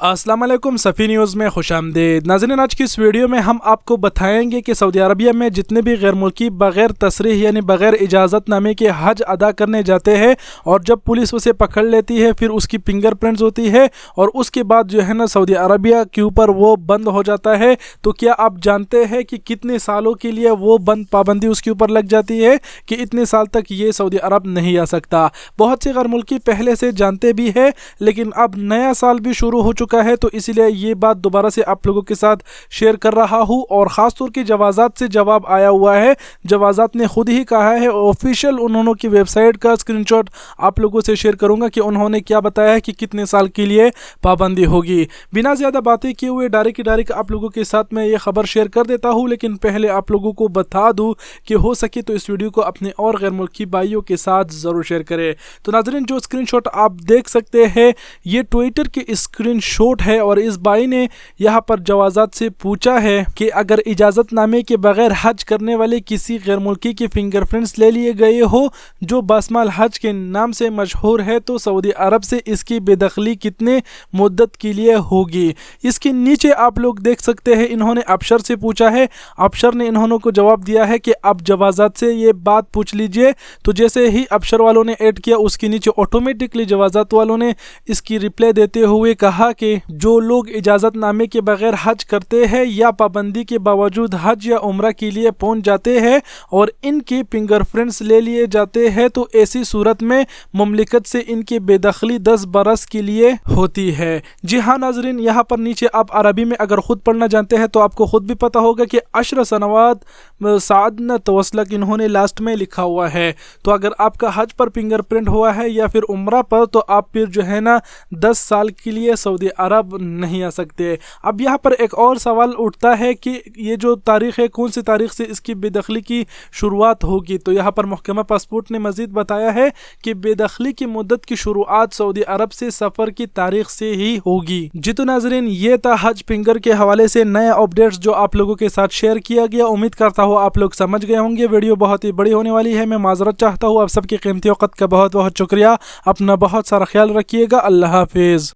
अस्सलाम वालेकुम, सफ़ी न्यूज़ में खुश आमदीद। नाज़रीन, आज की इस वीडियो में हम आपको बताएंगे कि सऊदी अरबिया में जितने भी गैर मुल्की बग़ैर तसरीह यानी बग़ैर इजाज़तनामे के हज अदा करने जाते हैं और जब पुलिस उसे पकड़ लेती है फिर उसकी फिंगरप्रिंट्स होती है और उसके बाद जो है ना सऊदी अरबिया के ऊपर वो बंद हो जाता है। तो क्या आप जानते हैं कि कितने सालों के लिए वो पाबंदी उसके ऊपर लग जाती है कि इतने साल तक ये सऊदी अरब नहीं आ सकता। बहुत से गैर मुल्की पहले से जानते भी है, लेकिन अब नया साल भी शुरू हो चुका है तो इसीलिए ये बात दोबारा से आप लोगों के साथ शेयर कर रहा हूँ। और ख़ास तौर की जवाज़ात से जवाब आया हुआ है। जवाज़ात ने खुद ही कहा है, ऑफिशियल उन्होंने की वेबसाइट का स्क्रीनशॉट आप लोगों से शेयर करूंगा कि उन्होंने क्या बताया है कि कितने साल के लिए पाबंदी होगी। बिना ज़्यादा बातें किए हुए डायरेक्ट आप लोगों के साथ मैं ये खबर शेयर कर देता हूँ, लेकिन पहले आप लोगों को बता दूँ कि हो सके तो इस वीडियो को अपने और गैर मुल्की भाइयों के साथ ज़रूर शेयर करें। तो नाज़रीन, जो स्क्रीनशॉट आप देख सकते हैं ये ट्विटर के स्क्रीनशॉट है और इस भाई ने यहाँ पर जवाज़ात से पूछा है कि अगर इजाज़तनामे के बगैर हज करने वाले किसी गैर मुल्की के फिंगरप्रिंट्स ले लिए गए हो जो बासमाल हज के नाम से मशहूर है तो सऊदी अरब से इसकी बेदखली कितने मुद्दत के लिए होगी। इसके नीचे आप लोग देख सकते हैं इन्होंने अबशर से पूछा है। अबशर ने इन्होंने को जवाब दिया है कि आप जवाज़ात से ये बात पूछ लीजिए। तो जैसे ही अबशर वालों ने ऐड किया उसके नीचे ऑटोमेटिकली जवाज़ात वालों ने इसकी रिप्लाई देते हुए कहा कि जो लोग इजाज़तनामे के बगैर हज करते हैं या पाबंदी के बावजूद हज या उम्रा के लिए पहुंच जाते हैं और इनके फिंगरप्रिंट्स ले लिए जाते हैं तो ऐसी सूरत में मुमलिकत से इनकी बेदखली 10 बरस के लिए होती है। जी हाँ नाजरीन, यहाँ पर नीचे आप अरबी में अगर खुद पढ़ना जानते हैं तो आपको खुद भी पता होगा कि अशर सनवात सादना तवस्लक इन्होंने लास्ट में लिखा हुआ है। तो अगर आपका हज पर फिंगरप्रिंट हुआ है या फिर उम्रा पर तो आप फिर जो है ना 10 साल के लिए सऊदी अरब नहीं आ सकते। अब यहाँ पर एक और सवाल उठता है कि ये जो तारीख़ है कौन सी तारीख़ से इसकी बेदखली की शुरुआत होगी। तो यहाँ पर महकमा पासपोर्ट ने मज़ीद बताया है कि बेदखली की मुद्दत की शुरुआत सऊदी अरब से सफ़र की तारीख से ही होगी। जी तो नाजरीन, ये था हज फिंगर के हवाले से नए अपडेट्स जो आप लोगों के साथ शेयर किया गया। उम्मीद करता हूँ आप लोग समझ गए होंगे। वीडियो बहुत ही बड़ी होने वाली है, मैं माजरत चाहता हूँ। आप सबकी कीमती वक़्त का बहुत बहुत शुक्रिया। अपना बहुत सारा ख्याल रखिएगा। अल्लाह हाफिज़।